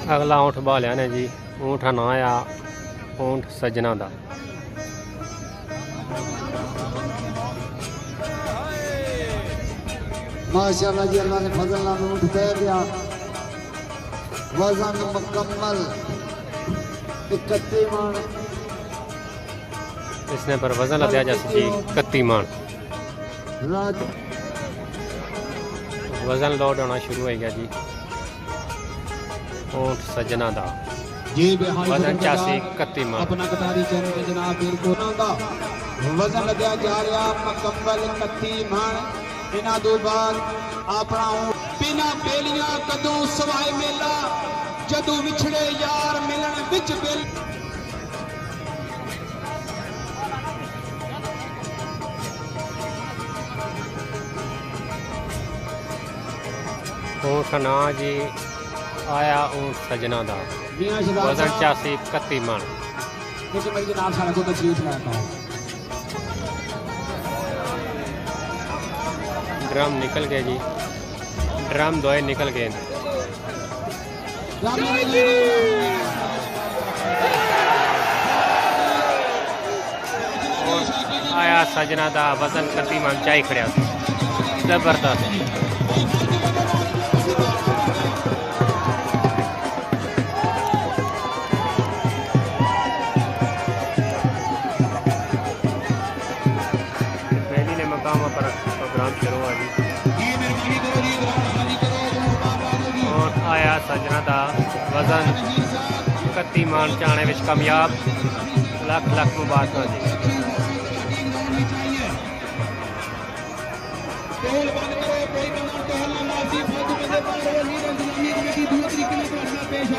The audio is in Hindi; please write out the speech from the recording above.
अगला ऊँट बालिया ने जी। ऊँट का नाम आ ऊँट सजना दा। माशाअल्लाह जी, अल्लाह ने फजल नाल ऊँट दे दिया। वजन मुकम्मल 31 मन। इसने पर वजन लद्या जैसे जी 31 मन। वजन लोड होना शुरू हो गया जी। ऊँट सजना दा वजन 81 मन। अपना कटारी चैनल के जनाब बिल्कुल वजन लद्या जा रहा मुकम्मल 31 मन। इन्हां दो बाद अपना बिना बेलियां कदों सवाए मेला जदों विछड़े यार मिलन विच बिल। ऊँट का नाम जी आया ऊँट सजना दा वजन 81-31 मन। मेरी जनाब सारा को तशरीफ लाता हूँ। ड्रम निकल गए जी। ड्रम दोए निकल गए। आया सजना दा वजन 31 मन चाई खड़िया जबरदस्त। पहली ने मकाम पर प्रोग्राम शुरू हुआ जी। और आया सजना दा वजन 31 मन चाने विच कामयाब। लख लख मुबारक जी। पेश